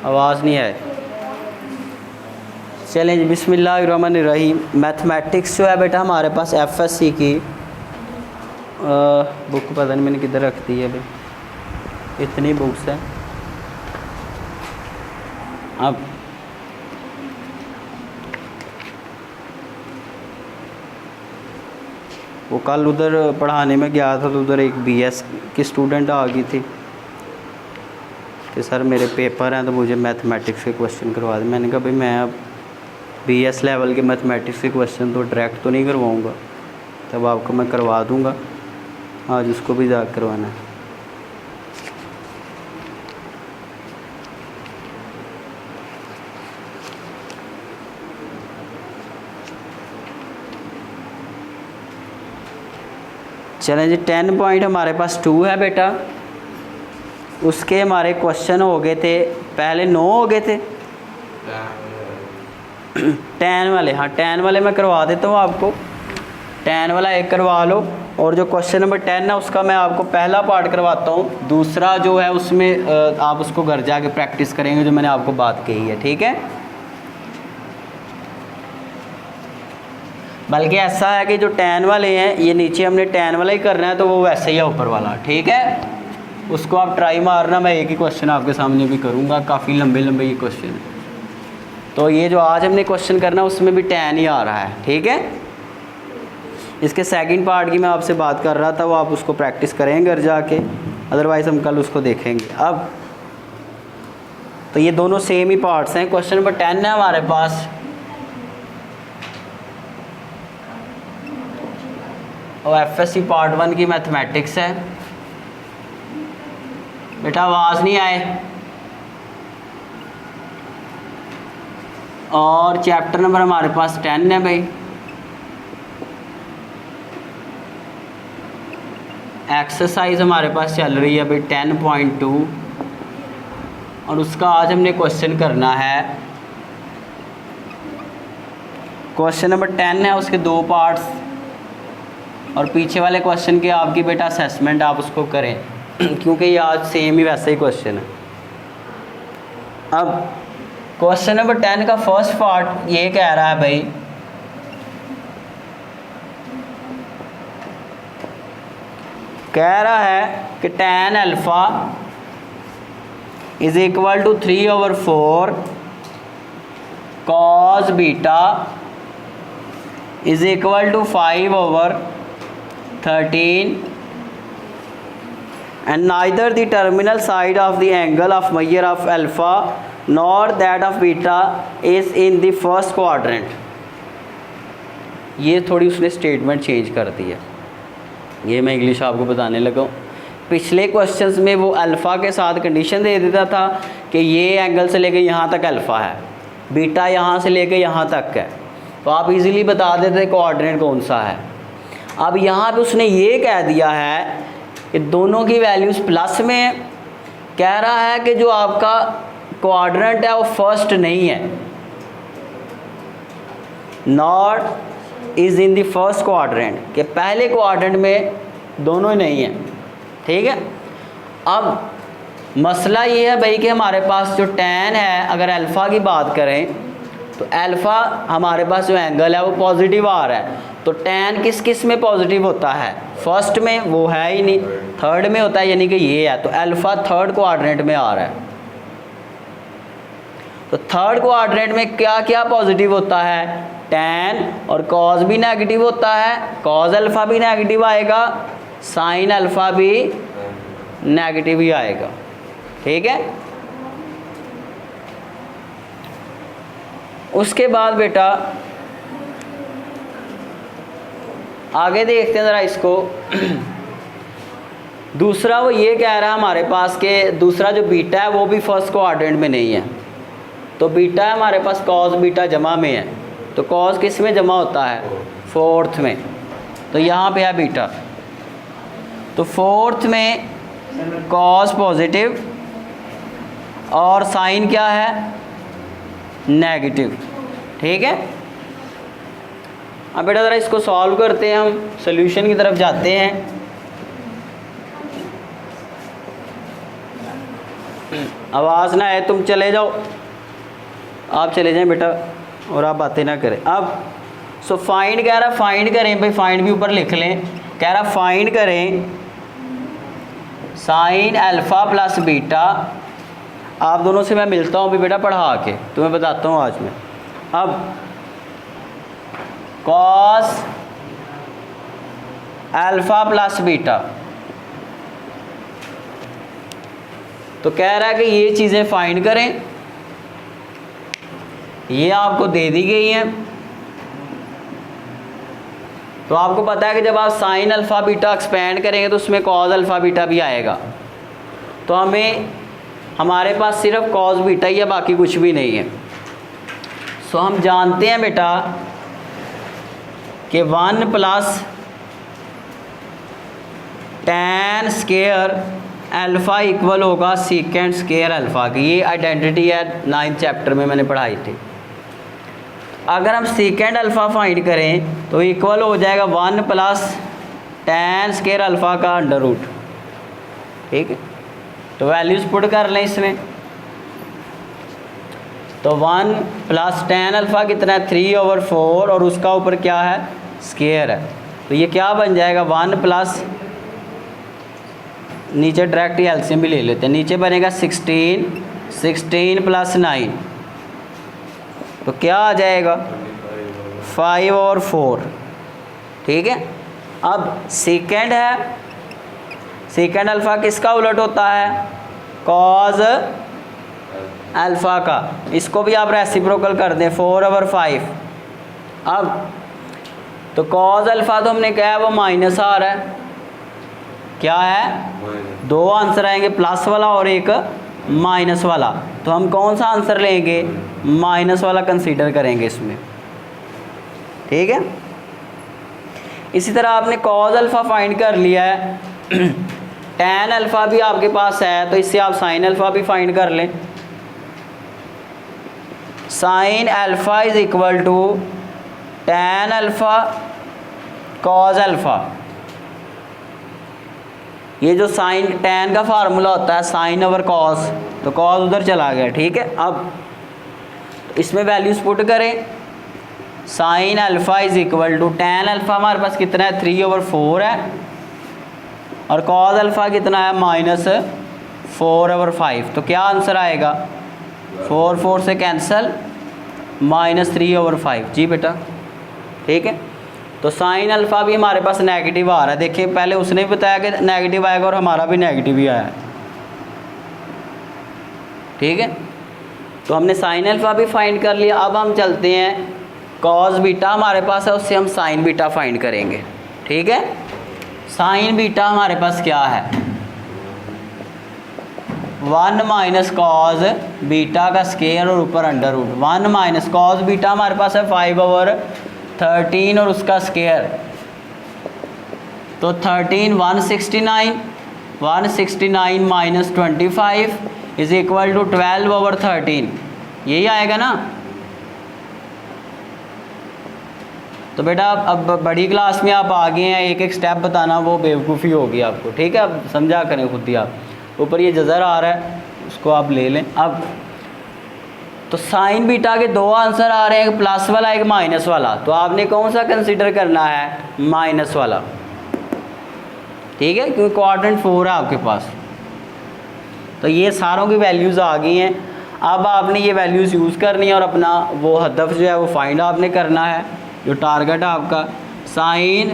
आवाज़ नहीं आए। चलें जी, बिस्मिल्लाहिर्रहमानिर्रहीम। मैथमेटिक्स जो है बेटा हमारे पास एफएससी की बुक पता नहीं मैंने किधर रख दी है अभी, इतनी बुक्स हैं। अब वो कल उधर पढ़ाने में गया था तो उधर एक बीएस की स्टूडेंट आ गई थी कि सर मेरे पेपर हैं तो मुझे मैथमेटिक्स के क्वेश्चन करवा दें। मैंने कहा भाई मैं अब बीएस लेवल के मैथमेटिक्स के क्वेश्चन तो डायरेक्ट तो नहीं करवाऊँगा, तब आपको मैं करवा दूँगा, आज उसको भी जा करवाना है। चलें जी, 10 पॉइंट हमारे पास 2 है बेटा। उसके हमारे क्वेश्चन हो गए थे, पहले 9 हो गए थे 10 वाले। हाँ 10 वाले मैं करवा देता हूँ आपको, 10 वाला एक करवा लो, और जो क्वेश्चन नंबर 10 है उसका मैं आपको पहला पार्ट करवाता हूँ, दूसरा जो है उसमें आप उसको घर जाके प्रैक्टिस करेंगे जो मैंने आपको बात कही है, ठीक है। बल्कि ऐसा है कि जो 10 वाले हैं ये नीचे हमने 10 वाला ही करना है, तो वो वैसे ही है ऊपर वाला, ठीक है। उसको आप ट्राई मारना, मैं एक ही क्वेश्चन आपके सामने भी करूँगा, काफ़ी लंबे लंबे ये क्वेश्चन है। तो ये जो आज हमने क्वेश्चन करना उसमें भी 10 ही आ रहा है, ठीक है। इसके सेकंड पार्ट की मैं आपसे बात कर रहा था, वो आप उसको प्रैक्टिस करेंगे घर जाके, अदरवाइज़ हम कल उसको देखेंगे। अब तो ये दोनों सेम ही पार्ट्स हैं। क्वेश्चन नंबर 10 है हमारे पास, और एफएससी पार्ट 1 की मैथमेटिक्स है बेटा। आवाज़ नहीं आए। और चैप्टर नंबर हमारे पास 10 है भाई। एक्सरसाइज हमारे पास चल रही है भाई 10.2, और उसका आज हमने क्वेश्चन करना है। क्वेश्चन नंबर 10 है, उसके 2 पार्ट्स, और पीछे वाले क्वेश्चन की आपकी बेटा असेसमेंट आप उसको करें क्योंकि ये आज सेम ही वैसा ही क्वेश्चन है। अब क्वेश्चन नंबर 10 का फर्स्ट पार्ट ये कह रहा है भाई, कह रहा है कि tan alpha is equal to 3/4 cos beta is equal to 5/13 and neither the terminal side of the angle of measure of alpha nor that of beta is in the first quadrant। ये थोड़ी उसने statement change कर दी है, ये मैं English आपको बताने लगा हूँ। पिछले क्वेश्चंस में वो अल्फ़ा के साथ कंडीशन दे देता था कि ये एंगल से लेके यहाँ तक अल्फ़ा है, बीटा यहाँ से लेके यहाँ तक है, तो आप इजीली बता देते कोऑर्डिनेट कौन सा है। अब यहाँ पे उसने ये कह दिया है कि दोनों की वैल्यूज़ प्लस में है। कह रहा है कि जो आपका कोऑर्डिनेट है वो फर्स्ट नहीं है, not is in the first quadrant, के पहले क्वाड्रेंट में दोनों ही नहीं है, ठीक है। अब मसला ये है भाई कि हमारे पास जो tan है, अगर अल्फ़ा की बात करें तो अल्फ़ा हमारे पास जो एंगल है वो पॉजिटिव आ रहा है, तो tan किस किस में पॉजिटिव होता है, फर्स्ट में वो है ही नहीं, थर्ड में होता है, यानी कि ये है, तो अल्फ़ा थर्ड क्वाड्रेंट में आ रहा है। तो थर्ड क्वाड्रेंट में क्या क्या पॉजिटिव होता है, tan, और कॉस भी नेगेटिव होता है, कॉस अल्फ़ा भी नेगेटिव आएगा, साइन अल्फ़ा भी नेगेटिव ही आएगा, ठीक है। उसके बाद बेटा आगे देखते हैं ज़रा इसको। दूसरा वो ये कह रहा है हमारे पास कि दूसरा जो बीटा है वो भी फर्स्ट क्वाड्रेंट में नहीं है, तो बीटा है हमारे पास कॉस बीटा जमा में है, तो कॉस किस में जमा होता है, फोर्थ में, तो यहाँ पे है बीटा, तो फोर्थ में कॉस पॉजिटिव और साइन क्या है, नेगेटिव, ठीक है। अब बेटा ज़रा इसको सॉल्व करते हैं, हम सॉल्यूशन की तरफ जाते हैं। आवाज़ ना आए तुम चले जाओ, आप चले जाएं बेटा और आप बातें ना करें। अब सो फाइंड कह रहा, फाइंड करें भाई, फाइंड भी ऊपर लिख लें। कह रहा फाइंड करें साइन अल्फ़ा प्लस बीटा। आप दोनों से मैं मिलता हूँ भी बेटा पढ़ा के, तुम्हें बताता हूँ आज मैं। अब कॉस अल्फ़ा प्लस बीटा, तो कह रहा है कि ये चीज़ें फाइंड करें, ये आपको दे दी गई हैं। तो आपको पता है कि जब आप साइन अल्फ़ा बीटा एक्सपेंड करेंगे तो उसमें कॉस अल्फ़ा बीटा भी आएगा। तो हमारे पास सिर्फ कॉस बीटा ही है, बाकी कुछ भी नहीं है। सो हम जानते हैं बेटा कि 1 plus tan square alpha equal होगा सीकेंड स्केयर अल्फ़ा की। ये आइडेंटिटी है 9th चैप्टर में मैंने पढ़ाई थी। अगर हम सीकेंड अल्फ़ा फाइंड करें तो इक्वल हो जाएगा 1 प्लस tan स्केयर अल्फ़ा का अंडर रूट। ठीक है, तो वैल्यूज़ पुट कर लें इसमें। तो 1 प्लस tan अल्फ़ा कितना है 3/4 और उसका ऊपर क्या है स्केयर है। तो ये क्या बन जाएगा 1 प्लस, नीचे डायरेक्ट एलसीएम भी ले लेते हैं, नीचे बनेगा 16 प्लस 9, तो क्या आ जाएगा 5/4। ठीक है, अब सेकेंड है, सेकेंड अल्फ़ा किसका उलट होता है कॉस अल्फ़ा का। इसको भी आप रेसिप्रोकल कर दें 4/5। अब तो कॉस अल्फ़ा तो हमने कहा है वो माइनस आ रहा है, क्या है 2 आंसर आएंगे, प्लस वाला और एक माइनस वाला। तो हम कौन सा आंसर लेंगे, माइनस वाला कंसीडर करेंगे इसमें। ठीक है, इसी तरह आपने कॉस अल्फ़ा फाइंड कर लिया है, tan अल्फ़ा भी आपके पास है, तो इससे आप साइन अल्फ़ा भी फाइंड कर लें। Sine alpha is equal to tan alpha cos alpha. ये जो साइन tan का फार्मूला होता है साइन ओवर कॉस, तो कॉस उधर चला गया। ठीक है, अब इसमें वैल्यूज पुट करें। Sine alpha is equal to tan alpha हमारे पास कितना है 3/4 है, और कॉस अल्फ़ा कितना है -4/5। तो क्या आंसर आएगा 4 से कैंसिल -3/5। जी बेटा, ठीक है। तो साइन अल्फ़ा भी हमारे पास नेगेटिव आ रहा है। देखिए पहले उसने भी बताया कि नेगेटिव आएगा और हमारा भी नेगेटिव ही आया। ठीक है, तो हमने साइन अल्फ़ा भी फाइंड कर लिया। अब हम चलते हैं कॉस बीटा हमारे पास है, उससे हम साइन बीटा फाइंड करेंगे। ठीक है, साइन बीटा हमारे पास क्या है 1 माइनस कॉस बीटा का स्केयर और ऊपर under root. 1 minus cos beta हमारे पास है 5/13 और उसका स्केयर, तो 13 169 माइनस 25 इज इक्वल टू 12/13। यही आएगा ना। तो बेटा अब बड़ी क्लास में आप आ गए हैं, एक एक स्टेप बताना वो बेवकूफ़ी होगी आपको। ठीक है, अब समझा करें खुद ही आप। ऊपर ये जज़र आ रहा है, उसको आप ले लें। अब तो साइन बीटा के 2 आंसर आ रहे हैं, एक प्लस वाला एक माइनस वाला। तो आपने कौन सा कंसीडर करना है माइनस वाला। ठीक है, क्योंकि क्वाड्रेंट 4 है आपके पास। तो ये सारों की वैल्यूज़ आ गई हैं। अब आपने ये वैल्यूज़ यूज़ करनी है और अपना वो हदफ जो है वो फाइंड आपने करना है। जो टारगेट है आपका साइन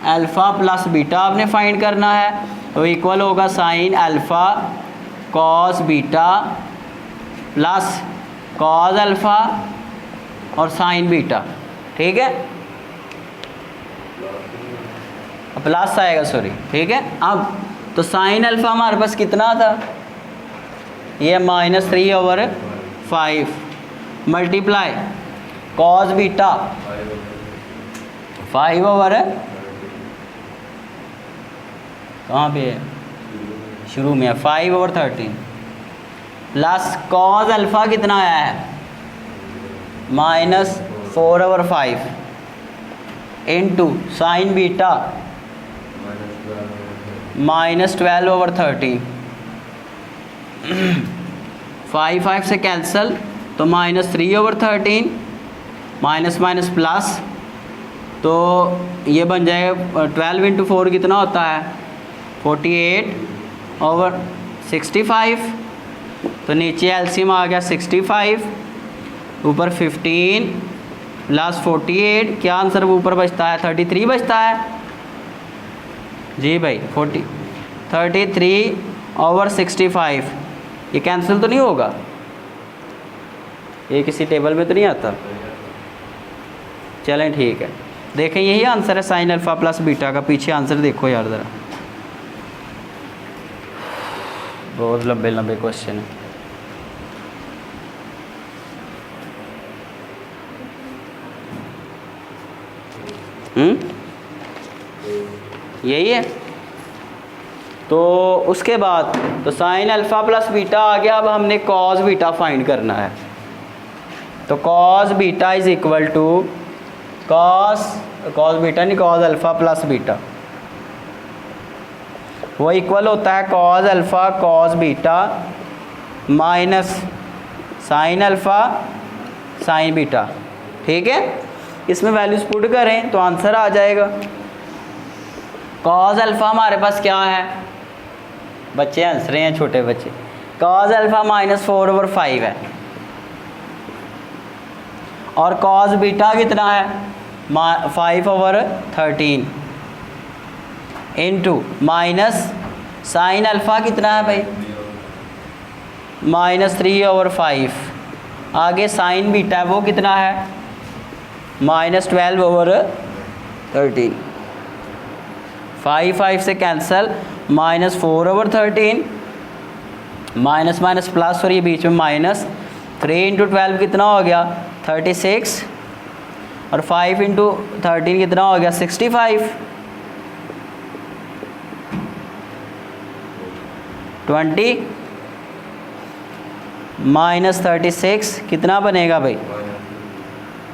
अल्फ़ा प्लस बीटा आपने फाइंड करना है, तो इक्वल होगा sine alpha cos beta plus cos alpha और साइन बीटा। ठीक है, प्लस आएगा सॉरी। ठीक है, अब तो साइन अल्फ़ा हमारे पास कितना था, ये -3/5 मल्टीप्लाई कॉस बीटा 5/, कहाँ पे है शुरू में है 5/13 प्लस कॉस अल्फ़ा कितना आया है -4/5 इंटू साइन बीटा -12/13। 5 से कैंसिल, तो -3/13, माइनस माइनस प्लस, तो ये बन जाएगा 12 × 4 कितना होता है 48/65। तो नीचे एलसीएम आ गया 65, ऊपर 15 प्लस 48, क्या आंसर ऊपर बचता है 33 बचता है जी भाई। 33/65, ये कैंसिल तो नहीं होगा, ये किसी टेबल में तो नहीं आता। चलें ठीक है, देखें यही आंसर है साइन अल्फ़ा प्लस बीटा का। पीछे आंसर देखो यार ज़रा, बहुत लंबे लंबे क्वेश्चन है। यही है। तो उसके बाद तो साइन अल्फ़ा प्लस बीटा आ गया। अब हमने कॉस बीटा फाइंड करना है। तो cos beta is equal to cos beta नहीं, कॉस अल्फ़ा प्लस बीटा, वो इक्वल होता है cos alpha cos beta minus sine alpha sine beta. ठीक है, इसमें वैल्यूज़ पुट करें तो आंसर आ जाएगा। कॉस अल्फ़ा हमारे पास क्या है, बच्चे हंस रहे हैं छोटे बच्चे, कॉस अल्फ़ा -4/5 है, और कॉस बीटा कितना है 5/13 इंटू माइनस साइन अल्फ़ा कितना है भाई -3/5, आगे साइन बीटा है वो कितना है -12/13, 5 से कैंसल, -4/13, माइनस माइनस प्लस, और ये बीच में माइनस, 3 × 12 कितना हो गया 36, और 5 × 13 कितना हो गया 65, 20 -36 कितना बनेगा भाई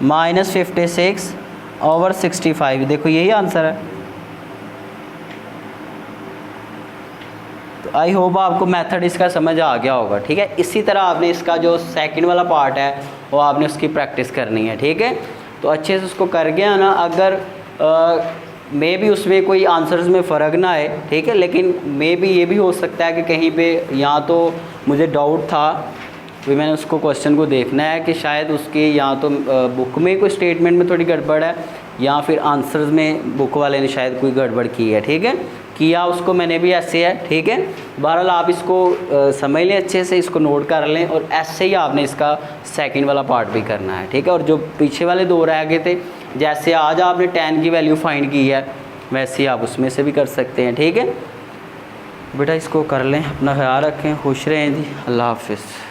-56/65। देखो यही आंसर है। तो आई होप आपको मेथड इसका समझ आ गया होगा। ठीक है, इसी तरह आपने इसका जो सेकंड वाला पार्ट है वो आपने उसकी प्रैक्टिस करनी है। ठीक है, तो अच्छे से उसको कर गया ना, अगर मे भी उसमें कोई आंसर्स में फ़र्क ना आए, ठीक है, लेकिन मे भी ये भी हो सकता है कि कहीं पे यहाँ तो मुझे डाउट था, फिर मैंने उसको क्वेश्चन को देखना है कि शायद उसके यहाँ तो बुक में कोई स्टेटमेंट में थोड़ी गड़बड़ है, या फिर आंसर्स में बुक वाले ने शायद कोई गड़बड़ की है। ठीक है, किया उसको मैंने भी ऐसे है। ठीक है, बहरहाल आप इसको समझ लें अच्छे से, इसको नोट कर लें, और ऐसे ही आपने इसका सेकंड वाला पार्ट भी करना है। ठीक है, और जो पीछे वाले 2 रह गए थे, जैसे आज आपने tan की वैल्यू फाइंड की है वैसे ही आप उसमें से भी कर सकते हैं। ठीक है बेटा, इसको कर लें, अपना ख्याल रखें, खुश रहें जी, अल्लाह हाफिज़।